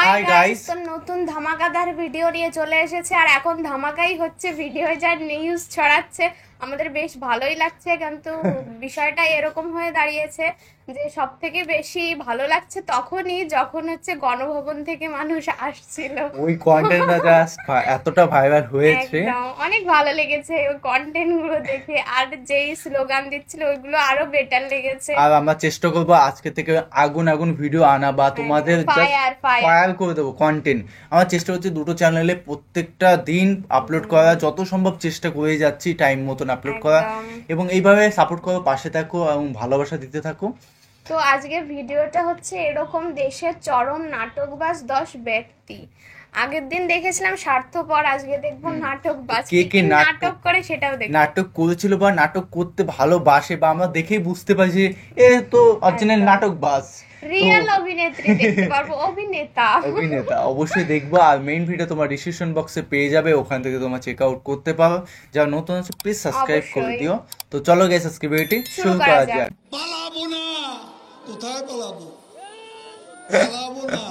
Hi guys, তো নতুন ধামাকাদার video নিয়ে চলে এসেছে। আর এখন ধামাকাই হচ্ছে, ভিডিও যা নিউজ ছড়াচ্ছে আমাদের বেশ ভালোই লাগছে। কিন্তু বিষয়টা এরকম হয়ে দাঁড়িয়েছে যে সব থেকে বেশি ভালো লাগছে তখনই যখন হচ্ছে গণভবন থেকে মানুষ আসছিল। ওই কন্টেন্টটা জাস্ট এতটা ভাইরাল হয়েছে। একদম অনেক ভালো লেগেছে ওই কন্টেন্ট গুলো দেখে, আর যেই স্লোগান দিচ্ছিল ওইগুলো আরো বেটার লেগেছে। আর আমরা চেষ্টা করবো আজকে থেকে আগুন আগুন ভিডিও আনা বা তোমাদের ফায়ার ফায়ার করে দেবো কন্টেন্ট। আমরা চেষ্টা করছি দুটো চ্যানেলে প্রত্যেকটা দিন আপলোড করা, যত সম্ভব চেষ্টা করে যাচ্ছি টাইম মতন আপলোড করা, এবং এইভাবে সাপোর্ট করো, পাশে থাকো এবং ভালোবাসা দিতে থাকো। তো আজকের ভিডিওটা হচ্ছে এরকম, দেশের চরম নাটকবাজ 10 ব্যক্তি। আগের দিন দেখেছিলাম স্বার্থপর, আজকে দেখবো নাটকবাজ কে কে নাটক করে সেটাও দেখবো। নাটক করেছিল বা নাটক করতে ভালোবাসে, বা আমরা দেখেই বুঝতে পারি যে এ তো অরিজিনাল নাটকবাজ, রিয়েল অভিনেত্রী দেখতে পারবো, অভিনেতা অবশ্যই দেখবো। আর মেইন ভিডিও তোমার ডিসক্রিপশন বক্সে পেয়ে যাবে, ওখান থেকে তোমার চেক আউট করতে পারো। যারা নতুন আছে প্লিজ সাবস্ক্রাইব করে দিও। তো চলো গাইস, আজকে ভিডিওটি শুরু করা যাক। পালাবো না, কোথায় পালাবো? পালাবো না।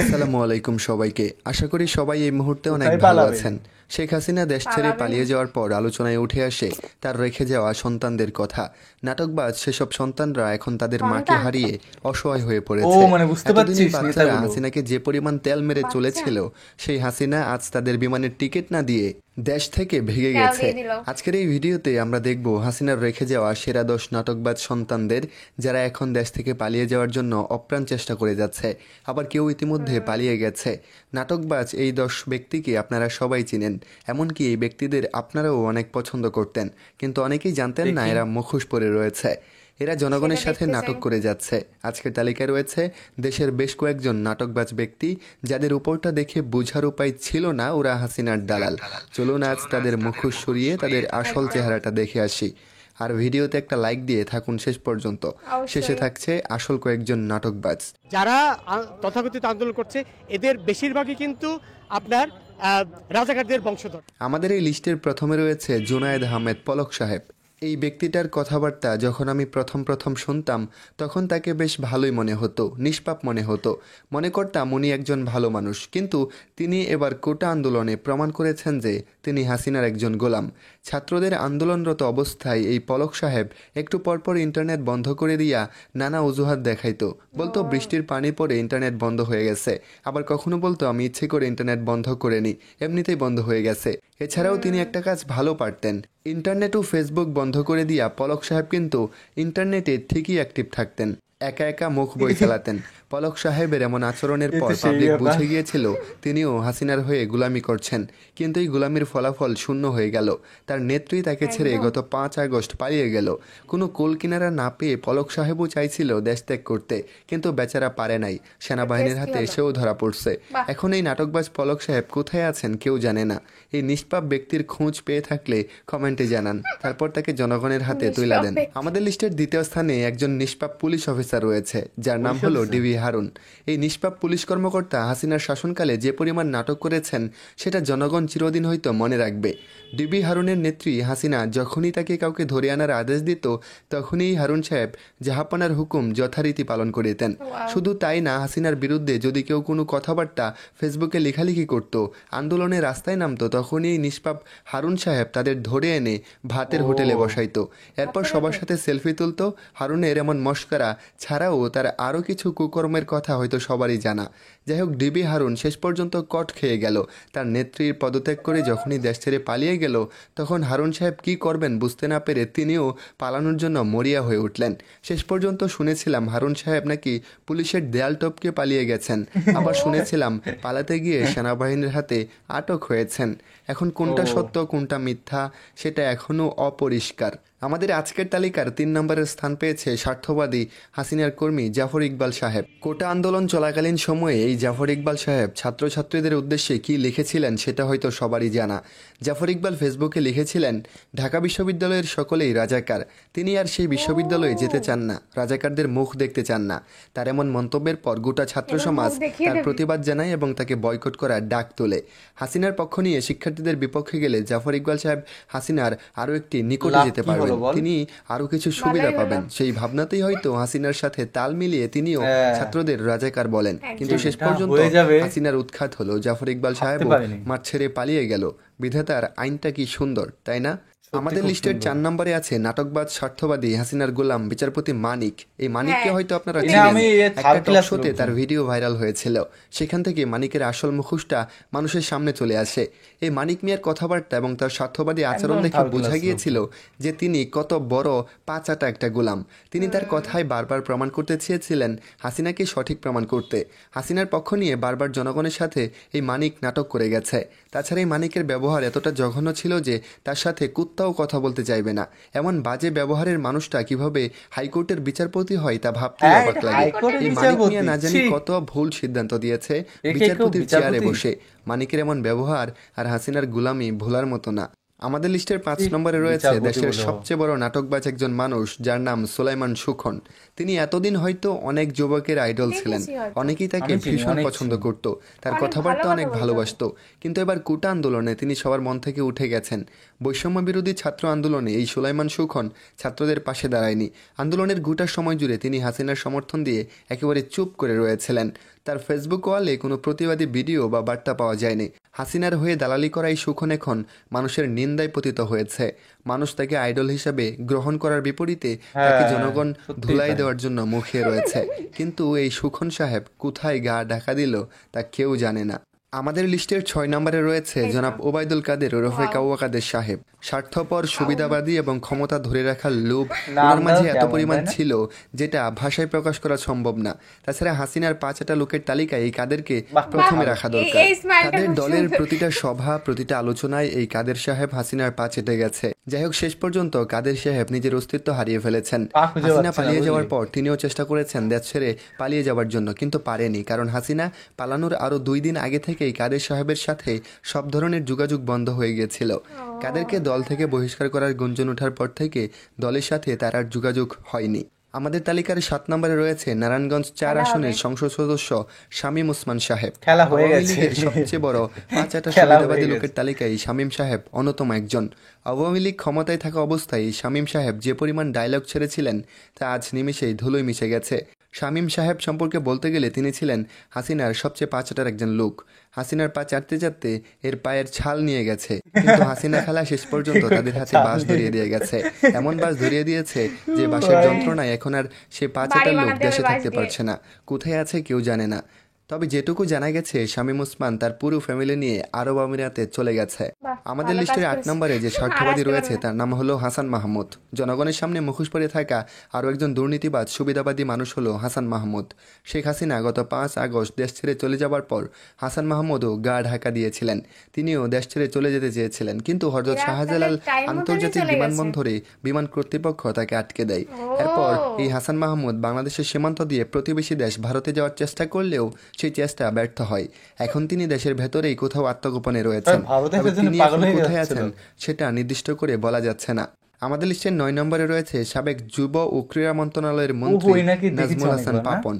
আসসালামু আলাইকুম সবাইকে। আশা করি সবাই এই মুহূর্তে অনেক কোথায় ভালো পালাবেন? আছেন। শেখ হাসিনা দেশ ছেড়ে পালিয়ে যাওয়ার পর আলোচনায় উঠে আসে তার রেখে যাওয়া সন্তানদের কথা। নাটকবাজ সেসব সন্তানরা এখন তাদের মাকে হারিয়ে অসহায় হয়ে পড়েছে। মানে বুঝতে এতদিন পারছিস বাচ্চারা নেতাগুলো। হাসিনাকে যে পরিমাণ তেল মেরে চলেছিল, সেই হাসিনা আজ তাদের বিমানের টিকিট না দিয়ে দেশ থেকে ভেগে গেছে। আজকের এই ভিডিওতে আমরা দেখব হাসিনার রেখে যাওয়া সেরা 10 নাটকবাজ সন্তানদের, যারা এখন দেশ থেকে পালিয়ে যাওয়ার জন্য অপ্রাণ চেষ্টা করে যাচ্ছে। আবার কেউ ইতিমধ্যে পালিয়ে গেছে। নাটকবাজ এই 10 ব্যক্তিকে আপনারা সবাই চিনেন, এমনকি এই ব্যক্তিদের আপনারাও অনেক পছন্দ করতেন, কিন্তু অনেকেই জানতেন না এরা মুখোশ পরে রয়েছে। এরা জনগণের সাথে নাটক করে যাচ্ছে। আজকের তালিকায় রয়েছে দেশের বেশ কয়েকজন নাটকবাজ ব্যক্তি, যাদের উপরটা দেখে বোঝার উপায় ছিল না ওরা হাসিনার দালাল। চলুন আজ তাদের মুখোশ সরিয়ে তাদের আসল চেহারাটা দেখে আসি। আর ভিডিওতে একটা লাইক দিয়ে থাকুন শেষ পর্যন্ত। শেষে থাকছে আসল কয়েকজন নাটকবাজ। যারা তথাকথিত আন্দোলন করছে এদের বেশিরভাগই কিন্তু আপনার রাজাকারদের বংশধর। আমাদের এই লিস্টের প্রথমে রয়েছে জুনায়েদ আহমেদ পলক সাহেব। এই ব্যক্তিটার কথাবার্তা যখন আমি প্রথম শুনতাম, তখন তাকে বেশ ভালোই মনে হতো, নিষ্পাপ মনে হতো। মনে করতাম উনি একজন ভালো মানুষ, কিন্তু তিনি এবার কোটা আন্দোলনে প্রমাণ করেছেন যে তিনি হাসিনার একজন গোলাম। ছাত্রদের আন্দোলনরত অবস্থায় এই পলক সাহেব একটু পরপর ইন্টারনেট বন্ধ করে দিয়া নানা অজুহাত দেখাইতো। বলতো বৃষ্টির পানি পড়ে ইন্টারনেট বন্ধ হয়ে গেছে, আবার কখনো বলতো আমি ইচ্ছে করে ইন্টারনেট বন্ধ করিনি, এমনিতেই বন্ধ হয়ে গেছে। এছাড়াও তিনি একটা কাজ ভালো পারতেন, ইন্টারনেট ও ফেসবুক বন্ধ করে দিয়া পলক সাহেব কিন্তু ইন্টারনেটে ঠিকই অ্যাক্টিভ থাকতেন, একা একা মুখ বই চালাতেন। পলক সাহেবের এমন আচরণের পর পাবলিক বুঝে গিয়েছিল তিনিও হাসিনার হয়ে গোলামি করছেন, কিন্তু এই গোলামির ফলাফল শূন্য হয়ে গেল। তার নেত্রী তাকে ছেড়ে গত 5 আগস্ট পালিয়ে গেল। কোনো কোল কিনারা না পেয়ে পলক সাহেবও চাইছিল দেশ ত্যাগ করতে, কিন্তু বেচারা পারে নাই, সেনাবাহিনীর হাতে এসেও ধরা পড়ছে। এখন এই নাটকবাজ পলক সাহেব কোথায় আছেন কেউ জানে না। এই নিষ্পাপ ব্যক্তির খোঁজ পেয়ে থাকলে কমেন্টে জানান, তারপর তাকে জনগণের হাতে তুলে দেন। আমাদের লিস্টের দ্বিতীয় স্থানে একজন নিষ্পাপ পুলিশ অফিসার রয়েছে, যার নাম হলো ডিবি হারুন। এই নিষ্পাপ পুলিশ কর্মকর্তা হাসিনার শাসনকালে যে পরিমাণ নাটক করেছেন সেটা জনগণ চিরদিন হয়তো মনে রাখবে। ডিবি হারুনের নেত্রী হাসিনা যখনই তাকে কাউকে ধরে আনার আদেশ দিত, তখনই হারুন সাহেব জাহাপনার হুকুম যথারীতি পালন করিতেন। শুধু তাই না, হাসিনার বিরুদ্ধে যদি কেউ কোনো কথাবার্তা ফেসবুকে লেখালেখি করত, আন্দোলনে রাস্তায় নামতো, তখনই নিষ্পাপ হারুন সাহেব তাদের ধরে এনে ভাতের হোটেলে বসাইতো। এরপর সবার সাথে সেলফি তুলতো। হারুনের এমন মস্করা ছাড়াও তার আরও কিছু কুকর্মের কথা হয়তো সবারই জানা। যাই হোক, ডিবি হারুন শেষ পর্যন্ত কট খেয়ে গেল। তার নেত্রীর পদত্যাগ করে যখনই দেশ ছেড়ে পালিয়ে গেল, তখন হারুন সাহেব কি করবেন বুঝতে না পেরে তিনিও পালানোর জন্য মরিয়া হয়ে উঠলেন। শেষ পর্যন্ত শুনেছিলাম হারুন সাহেব নাকি পুলিশের দেয়াল টপকে পালিয়ে গেছেন, আবার শুনেছিলাম পালাতে গিয়ে সেনাবাহিনীর হাতে আটক হয়েছেন। এখন কোনটা সত্য কোনটা মিথ্যা সেটা এখনও অপরিষ্কার। আমাদের আজকের তালিকার 3 নম্বরের স্থান পেয়েছে স্বার্থবাদী হাসিনার কর্মী জাফর ইকবাল সাহেব। কোটা আন্দোলন চলাকালীন সময়ে এই জাফর ইকবাল সাহেব ছাত্রছাত্রীদের উদ্দেশ্যে কি লিখেছিলেন সেটা হয়তো সবারই জানা। জাফর ইকবাল ফেসবুকে লিখেছিলেন, ঢাকা বিশ্ববিদ্যালয়ের সকলেই রাজাকার। তিনি আর সেই বিশ্ববিদ্যালয়ে যেতে চান না, রাজাকারদের মুখ দেখতে চান না। তার এমন মন্তব্যের পর গোটা ছাত্র সমাজ তার প্রতিবাদ জানায় এবং তাকে বয়কট করার ডাক তোলে। হাসিনার পক্ষ নিয়ে শিক্ষার্থীদের বিপক্ষে গেলে জাফর ইকবাল সাহেব হাসিনার আরও একটি নিকটে যেতে পারবেন, তিনি আরো কিছু সুবিধা পাবেন। সেই ভাবনাতেই হয়তো হাসিনার সাথে তাল মিলিয়ে তিনিও ছাত্রদের রাজাকার বলেন, কিন্তু শেষ এটা পর্যন্ত হয়ে যাবে হাসিনার উৎখাত হলো, জাফর ইকবাল ভাবতে সাহেবও পারিনি। মাঠ ছেড়ে পালিয়ে গেল। বিধাতার আইনটা কি সুন্দর, তাই না? আমাদের খুব লিস্টের সুন্দর। 4 নম্বরে আছে নাটকবাজ স্বার্থবাদী হাসিনার গোলাম বিচারপতি মানিক। এই মানিককে হ্যাঁ, হয়তো আপনারা এটা চিনেন। আমি একটা থার্ড টক ক্লাস শোতে তার ভিডিও ভাইরাল হয়েছিল। সেখান থেকে মানিকের আসল মুখোশটা মানুষের সামনে চলে আসে। এই মানিক মিয়ার কথাবার্তা এবং তার স্বার্থবাদী আচরণ একদম দেখে থার্ড বোঝা ক্লাস গিয়েছিল যে তিনি কত বড় পাঁচাটা একটা গোলাম। তিনি তার কথায় বারবার প্রমাণ করতে চেয়েছিলেন হাসিনাকে সঠিক প্রমাণ করতে। হাসিনার পক্ষ নিয়ে বারবার জনগণের সাথে এই মানিক নাটক করে গেছে। তাছাড়া এই মানিকের ব্যবহার এতটা জঘন্য ছিল যে তার সাথে কুত্তাও কথা বলতে চাইবে না। এমন বাজে ব্যবহারের মানুষটা কিভাবে হাইকোর্টের বিচারপতি হয় তা ভাবতে হ্যাঁ, অবাক এটা লাগে। হাইকোর্টের এই মানিক মিয়া বিচারপতি, না জানি ছি। কত ভুল সিদ্ধান্ত দিয়েছে কেউ বিচারপতির চেয়ারে বিচারপতি? বসে। মানিকের এমন ব্যবহার আর হাসিনার গুলামি ভোলার মতো না। আমাদের লিস্টের 5 নম্বরে রয়েছে বিচারপতি দেশের বলো। সবচেয়ে বড় নাটকবাজ একজন মানুষ, যার নাম সুলাইমান সুখন। তিনি এতদিন হয়তো অনেক যুবকের আইডল ছিলেন। দেখেছি হয়তো। অনেকেই তাকে আমি চিনি, ভীষণ অনেক পছন্দ চিনি। করত। তার অনেক কথাবার্তা ভালো অনেক কথা বলতো। ভালোবাসতো। কিন্তু এবার কোটা আন্দোলনে তিনি সবার মন থেকে উঠে গেছেন। বৈষম্য বিরোধী ছাত্র আন্দোলনে এই সুলাইমান সুখন ছাত্রদের পাশে দাঁড়ায়নি। আন্দোলনের গোটা সময় জুড়ে তিনি হাসিনার সমর্থন দিয়ে একেবারে চুপ করে রয়েছিলেন। তার ফেসবুক ওয়ালে কোনো প্রতিবাদী ভিডিও বা বার্তা পাওয়া যায়নি। হাসিনার হয়ে দালালি করা এই সুখন এখন মানুষের নিন্দায় পতিত হয়েছে। মানুষ তাকে আইডল হিসাবে গ্রহণ করার বিপরীতে তাকে হ্যাঁ, জনগণ সত্যিই ধুলাই তাই। দেওয়ার জন্য মুখিয়ে রয়েছে। কিন্তু এই সুখন সাহেব কোথায় গা ঢাকা দিল তা কেউ জানে না। আমাদের লিস্টের 6 নম্বরে রয়েছে জনাব ওবায়দুল কাদের ওরফে কাউয়া কাদের সাহেব। স্বার্থপর, সুবিধাবাদী এবং ক্ষমতা ধরে রাখার লোভ ওনার মাঝে এত কেমন, পরিমাণ তাই না? ছিল যেটা ভাষায় প্রকাশ করা সম্ভব না। তাছাড়া হাসিনার 5টা লোকের তালিকায় এই কাদেরকে বাহ, প্রথমে বাহ। রাখা দরকার। এই স্মাইলটা তাদের খুব দলের সুন্দর। প্রতিটা সভা, প্রতিটা আলোচনায় এই কাদের সাহেব হাসিনার পা চেটে গেছে। যাই হোক, শেষ পর্যন্ত কাদের সাহেব নিজের অস্তিত্ব হারিয়ে ফেলেছেন। পা খুঁজে হাসিনা পাচ্ছে না, পালিয়ে যাওয়ার বুঝলি? পর তিনিও চেষ্টা করেছেন দেশ ছেড়ে পালিয়ে যাওয়ার জন্য, কিন্তু পারেনি। কারণ হাসিনা পালানোর আরো 2 দিন আগে থেকেই কাদের সাহেবের সাথে সব ধরনের যোগাযোগ বন্ধ হয়ে গিয়েছিল। কাদেরকে দল থেকে বহিষ্কার করার গুঞ্জন ওঠার পর থেকে দলের সাথে তার আর যোগাযোগ হয়নি। আমাদের তালিকার 7 নম্বরে রয়েছে নারায়ণগঞ্জ 4 আসনের সংসদ সদস্য শামীম ওসমান সাহেব। খেলা হয়ে আওয়ামী গেছে। লীগের সবচেয়ে বড় 5টা খেলা হয়ে সুবিধাবাদী গেছে। লোকের তালিকায় শামীম সাহেব অন্যতম একজন। আওয়ামী লীগ ক্ষমতায় থাকা অবস্থায় শামীম সাহেব যে পরিমাণ ডায়লগ ছেড়েছিলেন তা আজ নিমিষেই ধুলোয় মিশে গেছে। শামীম সাহেব সম্পর্কে বলতে গেলে তিনি ছিলেন হাসিনার সবচেয়ে পাঁচটার একজন লোক। হাসিনার পা চাটতে চাটতে এর পায়ের ছাল নিয়ে গেছে, কিন্তু হাসিনা খালা শেষ পর্যন্ত তাদের হাতে বাঁশ ধরিয়ে দিয়ে গেছে। এমন বাঁশ ধরিয়ে দিয়েছে যে বাঁশের যন্ত্রণায় এখন আর সে পা চাটার লোক বানাতে দেশে হবে বাঁশ থাকতে দিয়ে। পারছে না। কোথায় আছে কেউ জানে না। তবে যেটুকু জানা গেছে শামীম ওসমান তার পুরো ফ্যামিলি নিয়ে আরব আমিরাতে চলে গেছে। বাহ, আমাদের ভালো লিস্টের কাজ 8 করেছে। নম্বরে যে আর স্বার্থবাদী আসতে রয়েছে পারবে না। তার নাম হলো হাসান মাহমুদ। জনগণের সামনে মুখোশ পরে থাকা আরও একজন দুর্নীতিবাজ সুবিধাবাদী মানুষ হলো হাসান মাহমুদ। শেখ হাসিনা গত 5 আগস্ট দেশ ছেড়ে চলে যাওয়ার পর হাসান মাহমুদও গা ঢাকা দিয়েছিলেন। তিনিও দেশ ছেড়ে চলে যেতে চেয়েছিলেন, কিন্তু হযরত এরা শাহজালাল তাহলে time মতো আন্তর্জাতিক চলে গেছে। বিমানবন্দরে বিমান কর্তৃপক্ষ তাকে আটকে দেয়। এরপর এই হাসান মাহমুদ বাংলাদেশের সীমান্ত দিয়ে প্রতিবেশী দেশ ভারতে যাওয়ার চেষ্টা করলেও সেই চেষ্টা ব্যর্থ হয়। এখন তিনি দেশের ভেতরেই কোথাও আত্মগোপনে রয়েছেন। ভারতের তবে পেছনে তিনি পাগল এখন হয়ে কোথায় যাচ্ছিল। আছেন সেটা নির্দিষ্ট করে বলা যাচ্ছে না। আমাদের লিস্টের 9 নম্বরে রয়েছে সাবেক যুব ও ক্রীড়া মন্ত্রণালয়ের মন্ত্রী ওই নাকি দেখেছি নাজমুল হাসান অনেকবার, না? পাপন।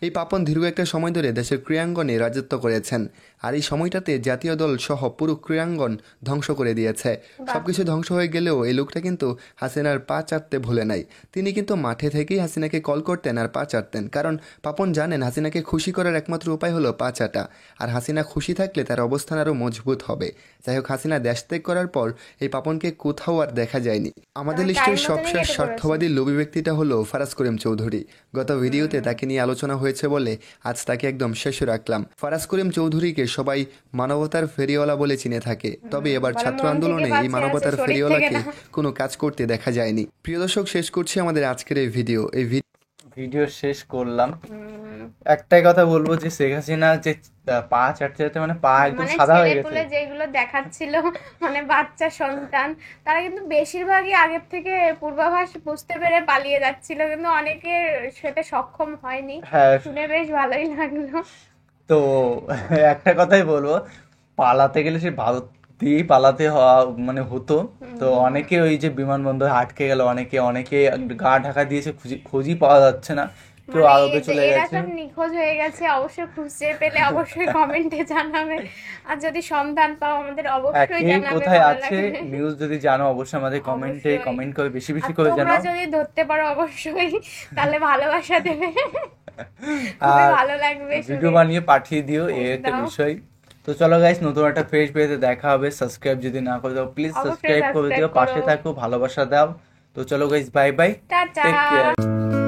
এই পাপন দীর্ঘ একটা সময় ধরে দেশের ক্রীড়াঙ্গনে রাজত্ব করেছেন, আর এই সময়টাতে জাতীয় দল সহ পুরো ক্রীড়াঙ্গন ধ্বংস করে দিয়েছে। সবকিছু ধ্বংস হয়ে গেলেও এই লোকটা কিন্তু হাসিনার পা চাটতে ভুলে নাই। তিনি কিন্তু মাঠে থেকেই হাসিনাকে কল করতেন আর পা চাটতেন, কারণ পাপন জানেন হাসিনাকে খুশি করার একমাত্র উপায় হলো পা চাটা। আর হাসিনা খুশি থাকলে তার অবস্থান আরও মজবুত হবে। যাই হোক, হাসিনা দেশ ত্যাগ করার পর এই পাপনকে কোথাও আর দেখা যায়নি। আমাদের তবে লিস্টের time মতনই সবশেষ কেটে স্বার্থবাদী লোভী ব্যক্তিটা হলো ফারাজ করিম চৌধুরী। গত ভিডিওতে তাকে নিয়ে আলোচনা হয়েছে বলে আজ তাকে একদম শেষে রাখলাম। ফারাজ করিম চৌধুরীকে সবাই মানবতার ফেরিওয়ালা বলে চিনে থাকে, তবে এবার বলে ছাত্র মন থেকে আন্দোলনে এই বাঁচিয়ে মানবতার আছে, শরীর ফেরিওয়ালাকে থেকে না। কোনো কাজ করতে দেখা যায়নি। প্রিয় দর্শক, শেষ করছি আমাদের আজকের এই ভিডিও। ভিডিও শেষ করলাম। একটাই কথা বলবো যে শেখ হাসিনা যে পা চাটতে চাটতে মানে পা একদম মানে সাদা হয়ে ছেলেপুলে গেছে। যেগুলো দেখাচ্ছিল, মানে বাচ্চা সন্তান, তারা কিন্তু বেশিরভাগই আগের থেকে পূর্বাভাস বুঝতে পেরে পালিয়ে যাচ্ছিল, কিন্তু অনেকে সেটা সক্ষম হয়নি। হ্যাঁ, শুনে বেশ ভালোই লাগলো। তো একটা কথাই বলবো, পালাতে গেলে সে ভারত দিয়েই পালাতে হওয়া মানে হতো। তো অনেকে ওই যে বিমানবন্দরে আটকে গেল, অনেকে গা ঢাকা দিয়েছে, খোঁজই পাওয়া যাচ্ছে না। তো মানে আরবে চলে এরা গেছে। সব নিখোঁজ হয়ে গেছে, অবশ্যই খুঁজে পেলে অবশ্যই কমেন্টে জানাবে, আর যদি সন্ধান পাও আমাদের হ্যাঁ, অবশ্যই কে জানাবে, কোথায় ভালো আছে লাগবে। নিউজ যদি জানো অবশ্যই আমাদের কমেন্টে অবশ্যই। কমেন্ট করে বেশি বেশি আর করে তোমরা জানাও। যদি ধরতে পারো অবশ্যই তাহলে ভালোবাসা দেবে, খুবই আর ভালো লাগবে ভিডিও শুনে। বানিয়ে পাঠিয়ে দিও, এই একটা দাও। বিষয়। তো চলো গাইস, নতুন একটা ফেস পেজে দেখা হবে। সাবস্ক্রাইব যদি না করে দাও প্লিজ অবশ্যই সাবস্ক্রাইব করে দিও, subscribe পাশে করো। থাকো, ভালোবাসা দাও। তো চলো guys, bye bye, tata. Take care.